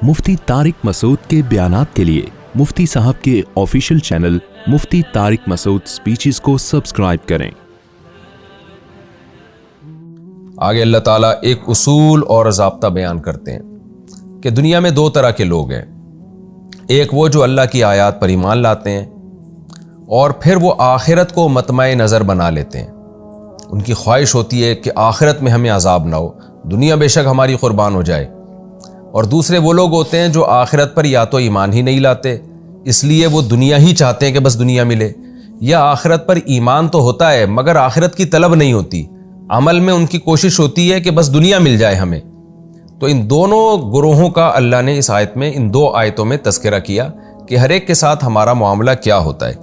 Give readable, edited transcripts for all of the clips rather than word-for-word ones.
मुफ्ती तारिक मसूद के बयानात के लिए मुफ्ती साहब के ऑफिशियल चैनल मुफ्ती तारिक मसूद स्पीचेस को सब्सक्राइब करें। आगे अल्लाह ताला एक उसूल और ज़ाब्ता बयान करते हैं कि दुनिया में दो तरह के लोग हैं। एक वो जो अल्लाह की आयत पर ईमान लाते हैं और फिर वो आखिरत को मतमए नज़र बना लेते हैं। उनकी ख्वाहिश होती है कि आखिरत में हमें अजाब ना हो, दुनिया बेशक हमारी कुर्बान हो जाए। और दूसरे वो लोग होते हैं जो आखिरत पर या तो ईमान ही नहीं लाते, इसलिए वो दुनिया ही चाहते हैं कि बस दुनिया मिले, या आखिरत पर ईमान तो होता है मगर आखिरत की तलब नहीं होती, अमल में उनकी कोशिश होती है कि बस दुनिया मिल जाए हमें। तो इन दोनों गुरोहों का अल्लाह ने इस आयत में, इन दो आयतों में तज़किरा किया कि हर एक के साथ हमारा मामला क्या होता है।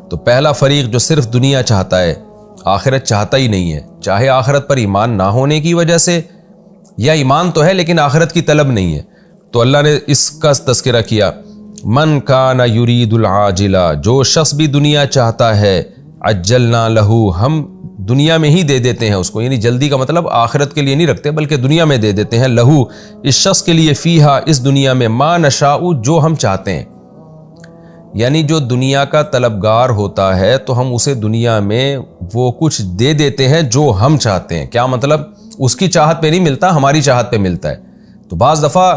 तो पहला फरीक जो सिर्फ दुनिया चाहता है, आखिरत चाहता ही नहीं है, चाहे आखिरत पर ईमान ना होने की वजह से या ईमान तो है लेकिन आखिरत की तलब नहीं है। तो अल्लाह ने इसका तज़किरा किया, मन काना युरीदुल आजिला, जो शख्स भी दुनिया चाहता है, अज्जलना लहू, हम दुनिया में ही दे देते हैं उसको, यानी जल्दी का मतलब आखिरत के लिए नहीं रखते बल्कि दुनिया में दे देते हैं, लहू इस शख्स के लिए, फीहा इस दुनिया में, मा नशाउ जो हम चाहते हैं। यानी जो दुनिया का तलबगार होता है तो हम उसे दुनिया में वो कुछ दे देते हैं जो हम चाहते हैं। क्या मतलब? उसकी चाहत पे नहीं मिलता, हमारी चाहत पे मिलता है। तो बाज़ दफ़ा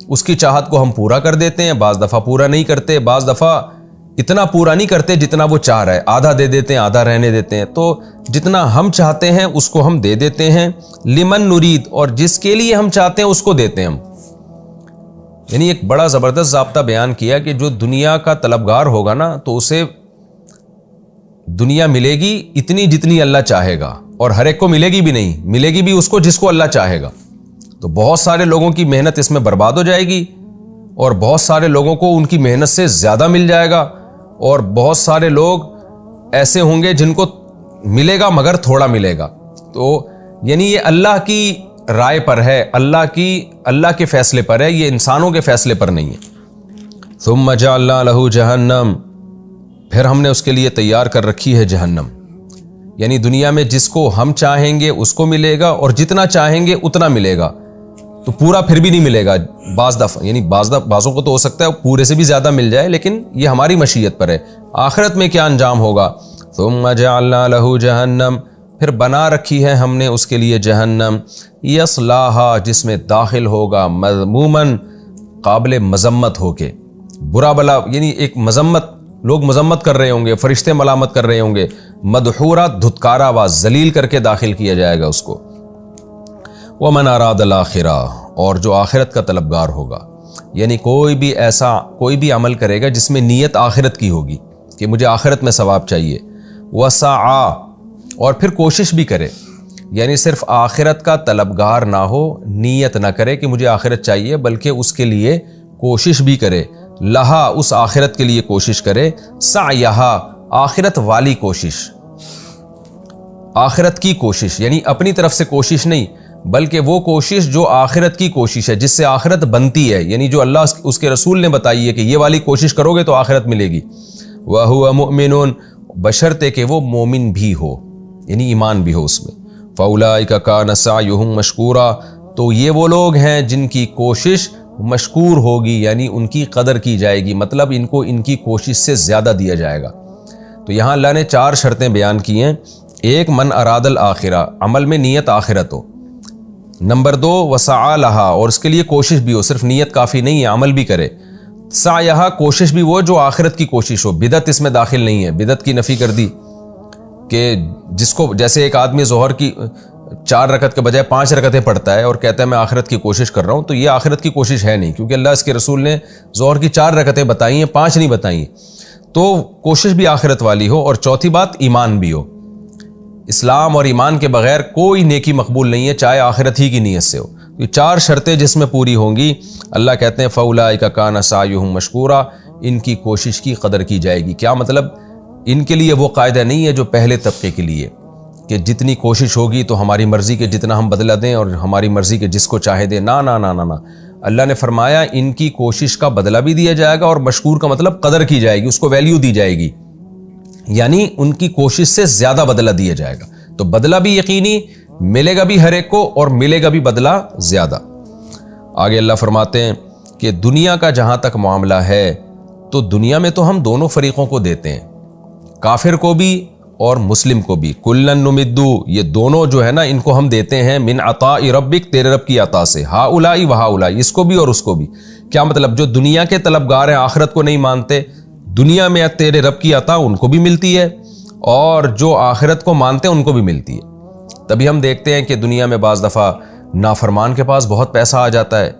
उसकी चाहत को हम पूरा कर देते हैं, बाज़ दफ़ा पूरा नहीं करते, बाज़ दफ़ा इतना पूरा नहीं करते जितना वो चाह रहा है, आधा दे देते हैं, आधा रहने देते हैं। तो जितना हम चाहते हैं उसको हम दे देते हैं, लिमन नुरीद, और जिसके लिए हम चाहते हैं उसको देते हैं हम। यानी एक बड़ा ज़बरदस्त ज़ाब्ता बयान किया कि जो दुनिया का तलबगार होगा ना तो उसे दुनिया मिलेगी इतनी जितनी अल्लाह चाहेगा, और हर एक को मिलेगी भी नहीं, मिलेगी भी उसको जिसको अल्लाह चाहेगा। तो बहुत सारे लोगों की मेहनत इसमें बर्बाद हो जाएगी और बहुत सारे लोगों को उनकी मेहनत से ज़्यादा मिल जाएगा, और बहुत सारे लोग ऐसे होंगे जिनको मिलेगा मगर थोड़ा मिलेगा। तो यानी ये अल्लाह की राय पर है, अल्लाह के फैसले पर है, ये इंसानों के फैसले पर नहीं है। सुम्मा जअलना लहू जहन्नम, फिर हमने उसके लिए तैयार कर रखी है जहन्नम। यानी दुनिया में जिसको हम चाहेंगे उसको मिलेगा और जितना चाहेंगे उतना मिलेगा, तो पूरा फिर भी नहीं मिलेगा बाज़ दफ़ा, यानी बाज़ों को तो हो सकता है पूरे से भी ज़्यादा मिल जाए, लेकिन ये हमारी मशीयत पर है। आखिरत में क्या अंजाम होगा? सुम्मा जअलना लहू जहन्नम, फिर बना रखी है हमने उसके लिए जहन्नम, यस्लाहा जिसमें दाखिल होगा, मज़मूमन काबिल मज़म्मत होके, बुरा भला, यानी एक मज़म्मत, लोग मज़म्मत कर रहे होंगे, फरिश्ते मलामत कर रहे होंगे, मदहूरा धुतकारा व जलील करके दाखिल किया जाएगा उसको। वमन अरादल आखिरा, और जो आखिरत का तलबगार होगा, यानी कोई भी अमल करेगा जिसमें नीयत आखिरत की होगी कि मुझे आखिरत में सवाब चाहिए, वसाआ, और फिर कोशिश भी करे, यानी सिर्फ आखिरत का तलबगार ना हो, नीयत ना करे कि मुझे आखिरत चाहिए, बल्कि उसके लिए कोशिश भी करे, लहा उस आखिरत के लिए कोशिश करे, सायहा आखिरत वाली कोशिश, आखिरत की कोशिश, यानी अपनी तरफ से कोशिश नहीं बल्कि वो कोशिश जो आखिरत की कोशिश है, जिससे आखिरत बनती है, यानी जो अल्लाह उसके रसूल ने बताई है कि ये वाली कोशिश करोगे तो आखिरत मिलेगी। वह हुआ मुमिनुन, बशर्ते कि वो मोमिन भी हो, यानी ईमान भी हो उसमें। फौलाइका कान सायुहुम मशकूरा, तो ये वो लोग हैं जिनकी कोशिश मशकूर होगी, यानी उनकी कदर की जाएगी, मतलब इनको इनकी कोशिश से ज़्यादा दिया जाएगा। तो यहाँ अल्लाह ने 4 शर्तें बयान की हैं। एक, मन अरादल आखिरा, अमल में नीयत आखिरत हो। नंबर 2, वसाआ लहा, और उसके लिए कोशिश भी हो, सिर्फ नीयत काफ़ी नहीं है, अमल भी करे। सायहा, कोशिश भी वो जो आखिरत की कोशिश हो, बिदत इसमें दाखिल नहीं है, बिदत की नफ़ी कर दी कि जिसको, जैसे एक आदमी ज़ोहर की 4 रकत के बजाय 5 रकतें पढ़ता है और कहता है मैं आखिरत की कोशिश कर रहा हूँ, तो ये आखिरत की कोशिश है नहीं, क्योंकि अल्लाह इसके रसूल ने ज़ोहर की 4 रकतें बताई हैं, 5 नहीं बताई। तो कोशिश भी आखिरत वाली हो, और चौथी बात ईमान भी हो। इस्लाम और ईमान के बगैर कोई नेकी मकबूल नहीं है, चाहे आखिरत ही की नीयत से हो। ये 4 शर्तें जिसमें पूरी होंगी, अल्लाह कहते हैं फौलाइका कान सायुहुम मशकूरा, इनकी कोशिश की कदर की जाएगी। क्या मतलब? इनके लिए वो कायदा नहीं है जो पहले तबके के लिए कि जितनी कोशिश होगी तो हमारी मर्ज़ी के जितना हम बदला दें और हमारी मर्ज़ी के जिसको चाहे दें। ना ना ना ना ना, अल्लाह ने फरमाया इनकी कोशिश का बदला भी दिया जाएगा, और मशकूर का मतलब कदर की जाएगी, उसको वैल्यू दी जाएगी, यानी उनकी कोशिश से ज़्यादा बदला दिया जाएगा। तो बदला भी यकीनी मिलेगा भी हर एक को, और मिलेगा भी बदला ज़्यादा। आगे अल्लाह फरमाते हैं کہ دنیا کا جہاں تک معاملہ ہے تو دنیا میں تو ہم دونوں فریقوں کو دیتے ہیں، کافر کو بھی اور مسلم کو بھی. کلن نمدو، یہ دونوں جو ہے نا ان کو ہم دیتے ہیں من عطاء ربک، تیرے رب کی عطا سے، ہاؤلائی و ہاؤلائی، اس کو بھی اور اس کو بھی. کیا مطلب؟ جو دنیا کے طلبگار ہیں، آخرت کو نہیں مانتے، دنیا میں تیرے رب کی عطا ان کو بھی ملتی ہے اور جو آخرت کو مانتے ہیں ان کو بھی ملتی ہے. تبھی ہم دیکھتے ہیں کہ دنیا میں بعض دفعہ نافرمان کے پاس بہت پیسہ آ جاتا ہے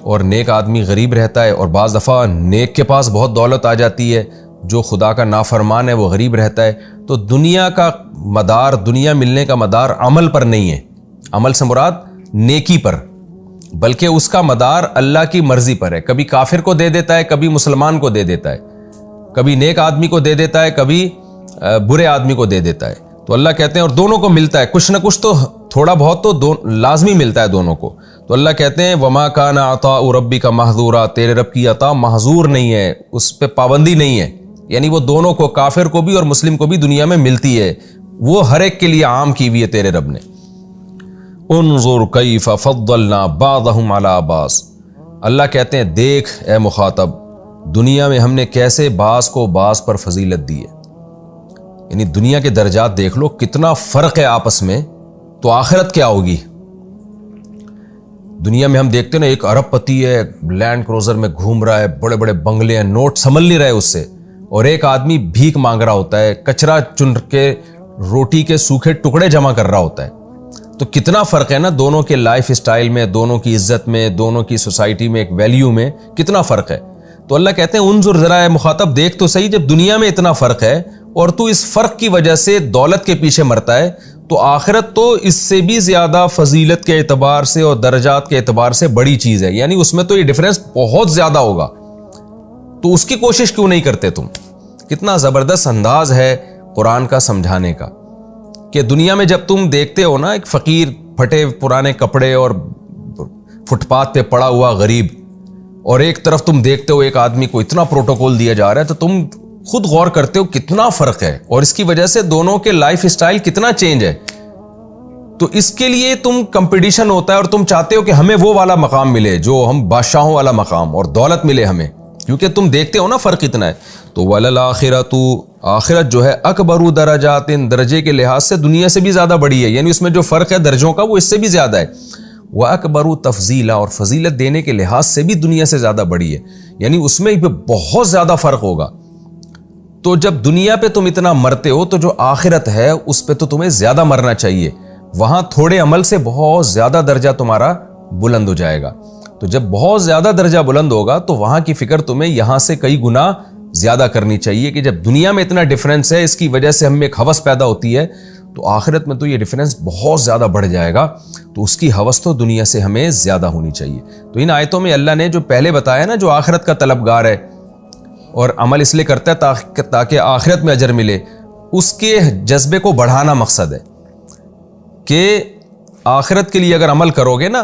اور نیک آدمی غریب رہتا ہے، اور بعض دفعہ نیک کے پاس بہت دولت آ جاتی ہے، جو خدا کا نافرمان ہے وہ غریب رہتا ہے. تو دنیا کا مدار، دنیا ملنے کا مدار عمل پر نہیں ہے، عمل سے مراد نیکی پر، بلکہ اس کا مدار اللہ کی مرضی پر ہے. کبھی کافر کو دے دیتا ہے، کبھی مسلمان کو دے دیتا ہے، کبھی نیک آدمی کو دے دیتا ہے، کبھی برے آدمی کو دے دیتا ہے. تو اللہ کہتے ہیں اور دونوں کو ملتا ہے، کچھ نہ کچھ تو تھوڑا بہت تو لازمی ملتا ہے دونوں کو. تو اللہ کہتے ہیں وما کان عطاء ربک محظورا، تیرے رب کی عطا محظور نہیں ہے، اس پہ پابندی نہیں ہے. یعنی وہ دونوں کو، کافر کو بھی اور مسلم کو بھی دنیا میں ملتی ہے، وہ ہر ایک کے لیے عام کی ہوئی ہے تیرے رب نے. انظر کیف فضلنا بعضهم علی بعض، اللہ کہتے ہیں دیکھ اے مخاطب، دنیا میں ہم نے کیسے بعض کو بعض پر فضیلت دی ہے. یعنی دنیا کے درجات دیکھ لو کتنا فرق ہے آپس میں، تو آخرت کیا ہوگی؟ دنیا میں ہم دیکھتے ہیں نا، ایک ارب پتی ہے، لینڈ کروزر میں گھوم رہا ہے، بڑے بڑے بنگلے ہیں، نوٹ سنبھل نہیں رہے اس سے، اور ایک آدمی بھیک مانگ رہا ہوتا ہے، کچرا چن کے روٹی کے سوکھے ٹکڑے جمع کر رہا ہوتا ہے. تو کتنا فرق ہے نا دونوں کے لائف سٹائل میں، دونوں کی عزت میں، دونوں کی سوسائٹی میں، ایک ویلیو میں کتنا فرق ہے. تو اللہ کہتے ہیں انظر ذرا اے مخاطب دیکھ تو صحیح، جب دنیا میں اتنا فرق ہے اور تو اس فرق کی وجہ سے دولت کے پیچھے مرتا ہے، تو آخرت تو اس سے بھی زیادہ فضیلت کے اعتبار سے اور درجات کے اعتبار سے بڑی چیز ہے. یعنی اس میں تو یہ ڈیفرنس بہت زیادہ ہوگا، تو اس کی کوشش کیوں نہیں کرتے تم؟ کتنا زبردست انداز ہے قرآن کا سمجھانے کا، کہ دنیا میں جب تم دیکھتے ہو نا ایک فقیر، پھٹے پرانے کپڑے اور فٹ پاتھ پہ پڑا ہوا غریب، اور ایک طرف تم دیکھتے ہو ایک آدمی کو اتنا پروٹوکول دیا جا رہا ہے، تو تم خود غور کرتے ہو کتنا فرق ہے، اور اس کی وجہ سے دونوں کے لائف سٹائل کتنا چینج ہے. تو اس کے لیے تم کمپٹیشن ہوتا ہے اور تم چاہتے ہو کہ ہمیں وہ والا مقام ملے جو ہم بادشاہوں والا مقام، اور دولت ملے ہمیں، کیونکہ تم دیکھتے ہو نا فرق اتنا ہے. تو وَلَلْآخِرَةُ، آخرت جو ہے اکبر درجات، درجے کے لحاظ سے دنیا سے بھی زیادہ بڑی ہے. یعنی اس میں جو فرق ہے درجوں کا وہ اس سے بھی زیادہ ہے. وَأَكْبَرُ تَفْضِيلًا، اور فضیلت دینے کے لحاظ سے بھی دنیا سے زیادہ بڑی ہے. یعنی اس میں بہت زیادہ فرق ہوگا. تو جب دنیا پہ تم اتنا مرتے ہو تو جو آخرت ہے اس پہ تو تمہیں زیادہ مرنا چاہیے. وہاں تھوڑے عمل سے بہت زیادہ درجہ تمہارا بلند ہو جائے گا. تو جب بہت زیادہ درجہ بلند ہوگا تو وہاں کی فکر تمہیں یہاں سے کئی گنا زیادہ کرنی چاہیے، کہ جب دنیا میں اتنا ڈفرینس ہے، اس کی وجہ سے ہمیں ایک ہوس پیدا ہوتی ہے، تو آخرت میں تو یہ ڈفرینس بہت زیادہ بڑھ جائے گا. تو اس کی ہوس تو دنیا سے ہمیں زیادہ ہونی چاہیے. تو ان آیتوں میں اللہ نے جو پہلے بتایا نا، جو آخرت کا طلبگار ہے اور عمل اس لیے کرتا ہے تاکہ آخرت میں اجر ملے، اس کے جذبے کو بڑھانا مقصد ہے کہ آخرت کے لیے اگر عمل کرو گے نا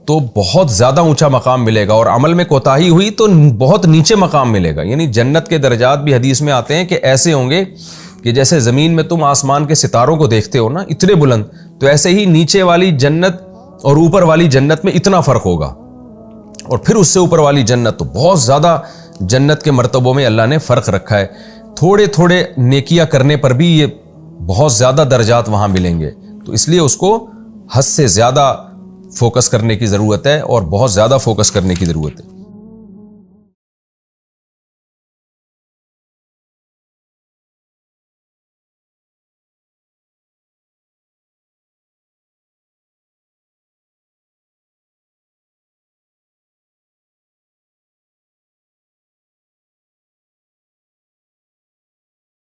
تو بہت زیادہ اونچا مقام ملے گا، اور عمل میں کوتاہی ہوئی تو بہت نیچے مقام ملے گا. یعنی جنت کے درجات بھی حدیث میں آتے ہیں کہ ایسے ہوں گے کہ جیسے زمین میں تم آسمان کے ستاروں کو دیکھتے ہو نا اتنے بلند، تو ایسے ہی نیچے والی جنت اور اوپر والی جنت میں اتنا فرق ہوگا، اور پھر اس سے اوپر والی جنت، تو بہت زیادہ جنت کے مرتبوں میں اللہ نے فرق رکھا ہے. تھوڑے تھوڑے نیکیاں کرنے پر بھی یہ بہت زیادہ درجات وہاں ملیں گے. تو اس لیے اس کو حد سے زیادہ فوکس کرنے کی ضرورت ہے، اور بہت زیادہ فوکس کرنے کی ضرورت ہے.